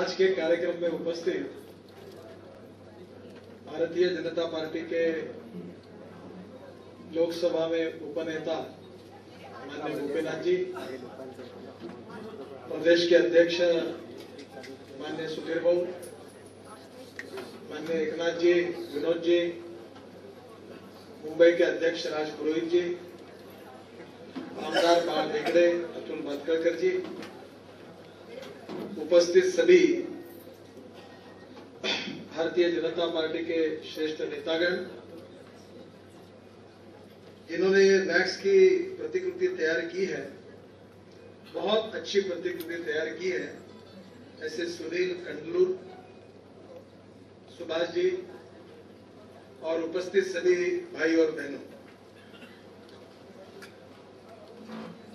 आज के कार्यक्रम में उपस्थित भारतीय जनता पार्टी के लोकसभा में उपनेता माननीय गोपीनाथ जी, प्रदेश के अध्यक्ष माननीय सुधीर बाबू, माननीय एकनाथ जी, विनोद जी, मुंबई के अध्यक्ष राज पुरोहित जी, आमदार पाल हेगड़े, अतुल भटकळकर जी, उपस्थित सभी भारतीय जनता पार्टी के श्रेष्ठ नेतागण, जिन्होंने वैक्स की प्रतिकृति तैयार की है, बहुत अच्छी प्रतिकृति तैयार की है, ऐसे सुनील कंडलूर, सुभाष जी और उपस्थित सभी भाई और बहनों,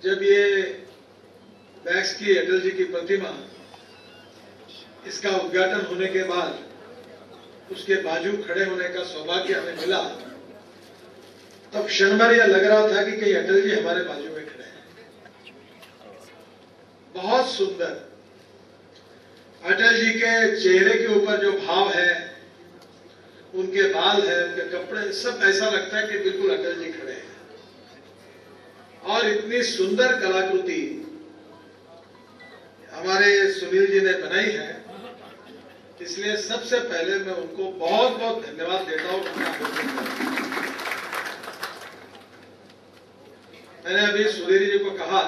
जब ये वैक्स की अटल जी की प्रतिमा इसका उद्घाटन होने के बाद उसके बाजू खड़े होने का सौभाग्य हमें मिला, तब क्षण भर यह लग रहा था कि कहीं अटल जी हमारे बाजू में खड़े हैं। बहुत सुंदर अटल जी के चेहरे के ऊपर जो भाव है, उनके बाल है, उनके कपड़े, सब ऐसा लगता है कि बिल्कुल अटल जी खड़े हैं। और इतनी सुंदर कलाकृति हमारे सुनील जी ने बनाई है, इसलिए सबसे पहले मैं उनको बहुत बहुत धन्यवाद देता हूं। मैंने अभी सुधीर जी को कहा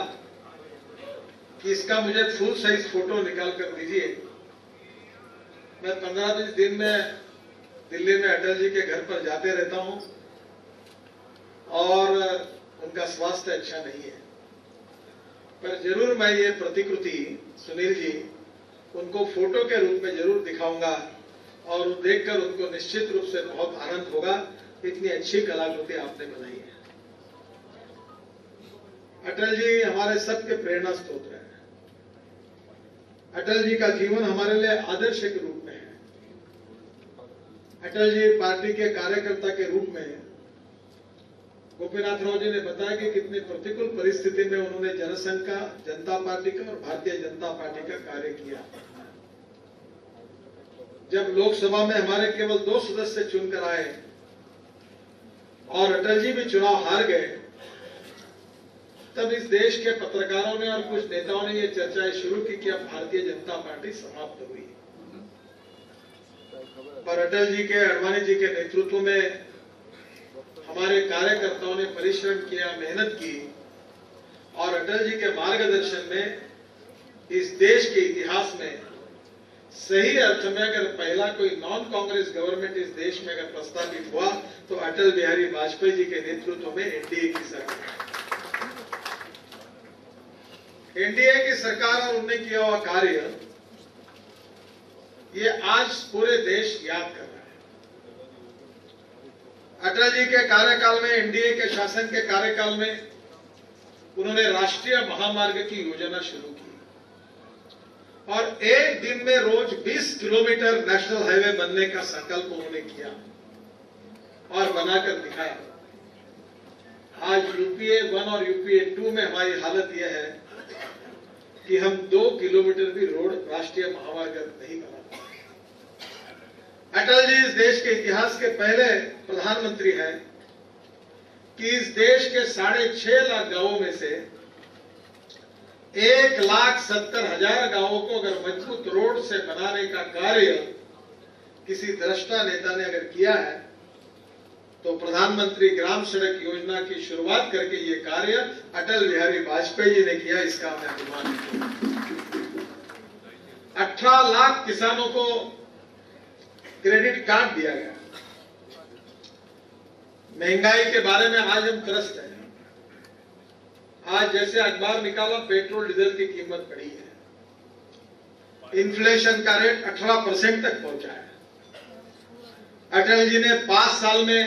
कि इसका मुझे फुल साइज फोटो निकाल कर दीजिए। मैं 15-20 दिन में दिल्ली में अटल जी के घर पर जाते रहता हूं और उनका स्वास्थ्य अच्छा नहीं है, पर जरूर मैं ये प्रतिकृति सुनील जी उनको फोटो के रूप में जरूर दिखाऊंगा और देखकर उनको निश्चित रूप से बहुत आनंद होगा। इतनी अच्छी कलाकृति आपने बनाई है। अटल जी हमारे सबके प्रेरणा स्रोत हैं। अटल जी का जीवन हमारे लिए आदर्श के रूप में है। अटल जी पार्टी के कार्यकर्ता के रूप में, गोपीनाथ राव जी ने बताया कि कितनी प्रतिकूल परिस्थिति में उन्होंने जनसंघ का, जनता पार्टी का और भारतीय जनता पार्टी का कार्य किया। जब लोकसभा में हमारे केवल 2 सदस्य चुनकर आए और अटल जी भी चुनाव हार गए, तब इस देश के पत्रकारों ने और कुछ नेताओं ने ये चर्चाएं शुरू की कि अब भारतीय जनता पार्टी समाप्त हुई। पर अटल जी के, आडवाणी जी के नेतृत्व में हमारे कार्यकर्ताओं ने परिश्रम किया, मेहनत की और अटल जी के मार्गदर्शन में इस देश के इतिहास में सही अर्थ में अगर पहला कोई नॉन कांग्रेस गवर्नमेंट इस देश में अगर प्रस्तावित हुआ तो अटल बिहारी वाजपेयी जी के नेतृत्व में एनडीए की सरकार। एनडीए की सरकार और उन्होंने किया हुआ कार्य, ये आज पूरे देश याद कर रहा है। अटल जी के कार्यकाल में, एनडीए के शासन के कार्यकाल में उन्होंने राष्ट्रीय महामार्ग की योजना शुरू की और एक दिन में रोज 20 किलोमीटर नेशनल हाईवे बनने का संकल्प उन्होंने किया और बनाकर दिखाया। आज यूपीए 1 और यूपीए 2 में हमारी हालत यह है कि हम 2 किलोमीटर भी रोड राष्ट्रीय महामार्ग नहीं बना पाए। अटल जी इस देश के इतिहास के पहले प्रधानमंत्री हैं कि इस देश के 6.5 लाख गांवों में से 1,70,000 गांवों को अगर मजबूत रोड से बनाने का कार्य किसी दृष्टा नेता ने अगर किया है, तो प्रधानमंत्री ग्राम सड़क योजना की शुरुआत करके ये कार्य अटल बिहारी वाजपेयी जी ने किया। इसका मैं अभिमान करता हूं। 18 लाख किसानों को क्रेडिट कार्ड दिया गया। महंगाई के बारे में आज हम त्रस्त हैं। आज जैसे अखबार निकाला, पेट्रोल डीजल की कीमत बढ़ी है, इन्फ्लेशन का रेट 18% तक पहुंचा है। अटल जी ने 5 साल में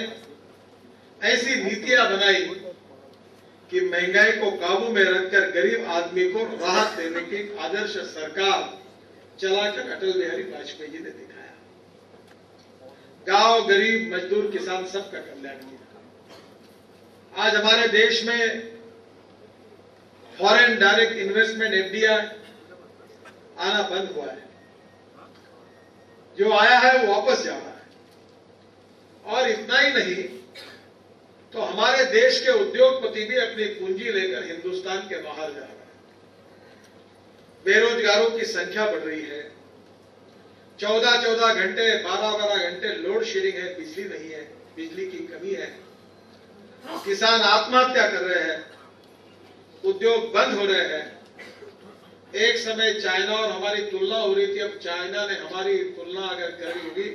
ऐसी नीतियां बनाई कि महंगाई को काबू में रखकर गरीब आदमी को राहत देने की आदर्श सरकार चलाकर अटल बिहारी वाजपेयी जी ने दिखाया। गांव, गरीब, मजदूर, किसान सबका कल्याण किया। आज हमारे देश में फॉरेन डायरेक्ट इन्वेस्टमेंट एफडीआई आना बंद हुआ है। जो आया है वो वापस जा रहा है। और इतना ही नहीं तो हमारे देश के उद्योगपति भी अपनी पूंजी लेकर हिंदुस्तान के बाहर जा रहे हैं। बेरोजगारों की संख्या बढ़ रही है। 14-14 घंटे 12-12 घंटे लोड शेडिंग है, बिजली नहीं है, बिजली की कमी है। किसान आत्महत्या कर रहे हैं, उद्योग बंद हो रहे हैं। एक समय चाइना और हमारी तुलना हो रही थी, अब चाइना ने हमारी तुलना अगर करी होगी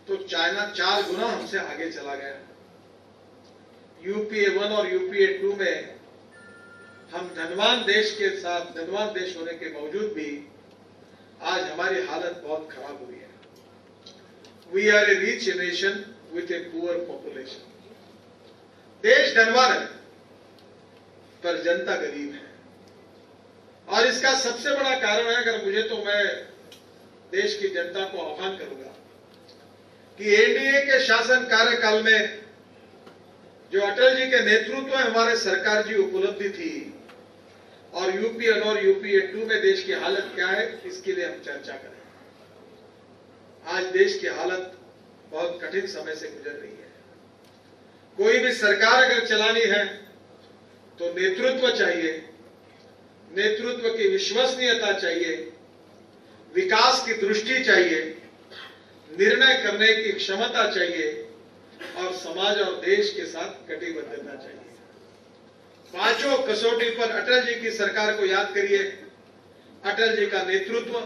तो चाइना 4 गुना हमसे आगे चला गया। यूपीए 1 और यूपीए 2 में हम धनवान देश के साथ, धनवान देश होने के बावजूद भी आज हमारी हालत बहुत खराब हुई है। We are a rich nation with a poor population. देश धनवान है पर जनता गरीब है। और इसका सबसे बड़ा कारण है, अगर मुझे तो मैं देश की जनता को आह्वान करूंगा कि एनडीए के शासन कार्यकाल में जो अटल जी के नेतृत्व में हमारे सरकार की उपलब्धि थी और यूपीए 1 और यूपीए 2 में देश की हालत क्या है, इसके लिए हम चर्चा करें। आज देश की हालत बहुत कठिन समय से गुजर रही है। कोई भी सरकार अगर चलानी है तो नेतृत्व चाहिए, नेतृत्व की विश्वसनीयता चाहिए, विकास की दृष्टि चाहिए, निर्णय करने की क्षमता चाहिए और समाज और देश के साथ कटिबद्धता चाहिए। पांचों कसौटी पर अटल जी की सरकार को याद करिए। अटल जी का नेतृत्व,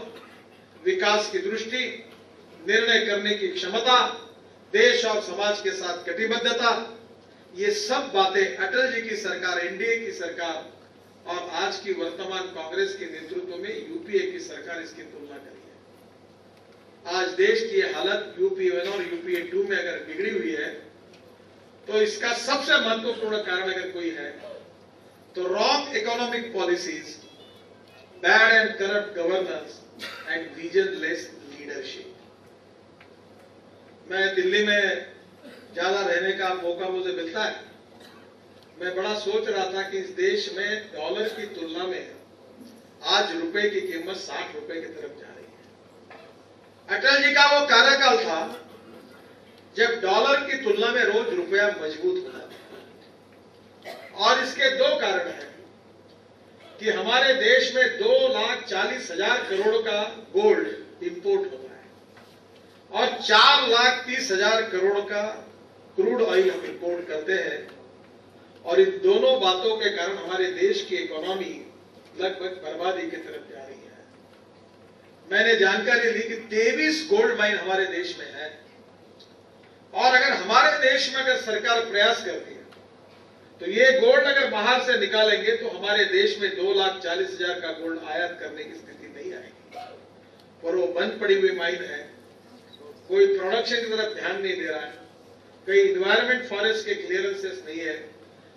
विकास की दृष्टि, निर्णय करने की क्षमता, देश और समाज के साथ कटिबद्धता, ये सब बातें अटल जी की सरकार, एनडीए की सरकार और आज की वर्तमान कांग्रेस के नेतृत्व में यूपीए की सरकार, इसकी तुलना करिए। आज देश की हालत यूपीए 1 और यूपीए 2 में अगर बिगड़ी हुई है तो इसका सबसे महत्वपूर्ण कारण अगर कोई है तो wrong economic policies, bad and corrupt governance and visionless leadership. मैं दिल्ली में ज्यादा रहने का मौका मुझे मिलता है। मैं बड़ा सोच रहा था कि इस देश में डॉलर की तुलना में आज रुपए की कीमत 60 रुपए की तरफ जा रही है। अटल जी का वो कार्यकाल था जब डॉलर की तुलना में रोज रुपया मजबूत होता था। और इसके 2 कारण हैं कि हमारे देश में 2,40,000 करोड़ का गोल्ड इंपोर्ट होता है और 4,30,000 करोड़ का क्रूड ऑयल हम इंपोर्ट करते हैं। और इन दोनों बातों के कारण हमारे देश की इकोनॉमी लगभग बर्बादी की तरफ जा रही है। मैंने जानकारी ली कि 23 गोल्ड माइन हमारे देश में है और अगर हमारे देश में अगर सरकार प्रयास करती है तो ये गोल्ड अगर बाहर से निकालेंगे तो हमारे देश में 2,40,000 का गोल्ड आयात करने की स्थिति नहीं आएगी। और वो बंद पड़ी हुई माइन है, कोई प्रोडक्शन की तरफ ध्यान नहीं दे रहा है, कई इन्वायरमेंट फॉरेस्ट के क्लियरेंसेस नहीं है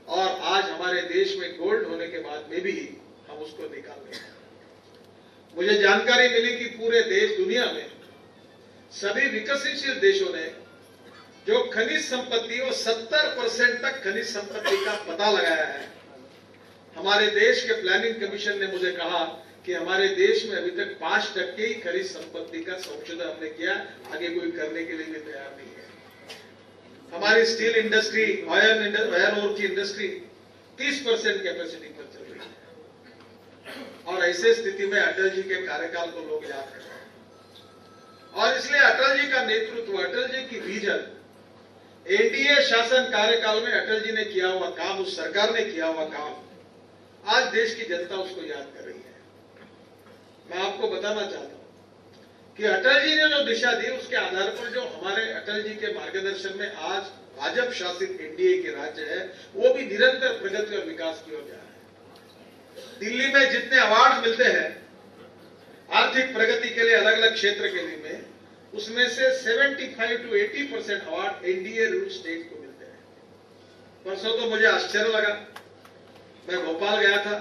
और आज हमारे देश में गोल्ड होने के बाद में भी हम उसको निकाल रहे हैं। मुझे जानकारी मिली कि पूरे देश, दुनिया में सभी विकसनशील देशों ने जो खनिज संपत्ति और 70% तक खनिज संपत्ति का पता लगाया है। हमारे देश के प्लानिंग कमीशन ने मुझे कहा कि हमारे देश में अभी तक 5% ही खनिज संपत्ति का संशोधन हमने किया, आगे कोई करने के लिए भी तैयार नहीं है। हमारी स्टील इंडस्ट्री, आयरन ओर की इंडस्ट्री 30% कैपेसिटी पर चल रही है। और ऐसे स्थिति में अटल जी के कार्यकाल को लोग याद कर रहे हैं और इसलिए अटल जी का नेतृत्व, अटल जी की विजन, एनडीए शासन कार्यकाल में अटल जी ने किया हुआ काम, उस सरकार ने किया हुआ काम, आज देश की जनता उसको याद कर रही है। मैं आपको बताना चाहता हूं कि अटल जी ने जो दिशा दी उसके आधार पर जो हमारे अटल जी के मार्गदर्शन में आज भाजपा शासित एनडीए के राज्य है वो भी निरंतर प्रगति और विकास की ओर जा रहा है। दिल्ली में जितने अवार्ड मिलते हैं आर्थिक प्रगति के लिए अलग अलग क्षेत्र के लिए में, उसमें से 75 to 80% award NDA rule state को मिलते हैं। परसों तो मुझे आश्चर्य लगा, मैं भोपाल गया था,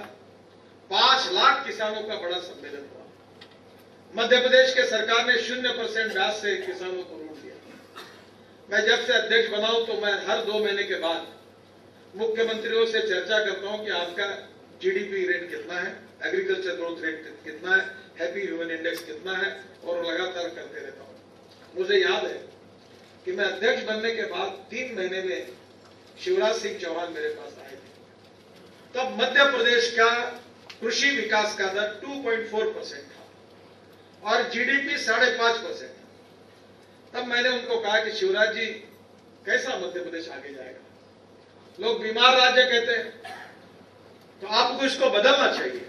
5 लाख किसानों का बड़ा सम्मेलन हुआ। मध्य प्रदेश के सरकार ने 0% ब्याज से किसानों को ऋण दिया। मैं जब से अध्यक्ष बना हूं तो मैं हर 2 महीने के बाद मुख्यमंत्रियों से चर्चा करता हूं कि आपका जीडीपी रेट कितना है, एग्रीकल्चर ग्रोथ रेट कितना है, हैप्पी ह्यूमन इंडेक्स कितना है, और लगातार करते रहता हूं। मुझे याद है कि मैं अध्यक्ष बनने के बाद 3 महीने में शिवराज सिंह चौहान मेरे पास आए थे। तब मध्य प्रदेश का कृषि विकास का दर 2.4% था और जीडीपी 5.5% था। तब मैंने उनको कहा कि शिवराज जी, कैसा मध्य प्रदेश आगे जाएगा? लोग बीमार राज्य कहते हैं, तो आपको इसको बदलना चाहिए।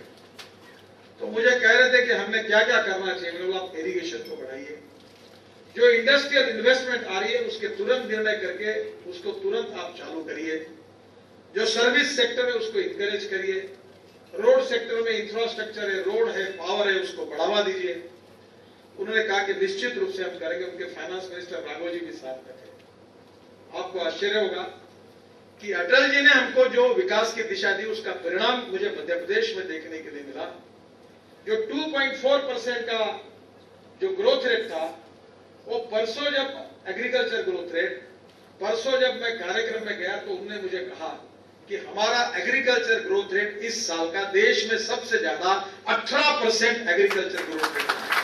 तो मुझे कह रहे थे कि हमने क्या क्या करना चाहिए। मैंने बोला, आप इरिगेशन को बढ़ाइए, जो इंडस्ट्रियल इन्वेस्टमेंट आ रही है उसके तुरंत निर्णय करके उसको तुरंत आप चालू करिए। जो सर्विस सेक्टर है उसको इंकरेज करिए। रोड सेक्टर में इंफ्रास्ट्रक्चर है, रोड है, पावर है, उसको बढ़ावा दीजिए। उन्होंने कहा कि निश्चित रूप से हम करेंगे। उनके फाइनेंस मिनिस्टर राघव जी भी साथ में थे। आपको आश्चर्य होगा कि अटल जी ने हमको जो विकास की दिशा दी उसका परिणाम मुझे मध्य प्रदेश में देखने के लिए मिला। जो 2.4% का जो ग्रोथ रेट था, वो परसों जब एग्रीकल्चर ग्रोथ रेट, परसों जब मैं कार्यक्रम में गया तो उन्होंने मुझे कहा कि हमारा एग्रीकल्चर ग्रोथ रेट इस साल का देश में सबसे ज्यादा 18% एग्रीकल्चर ग्रोथ रेट है।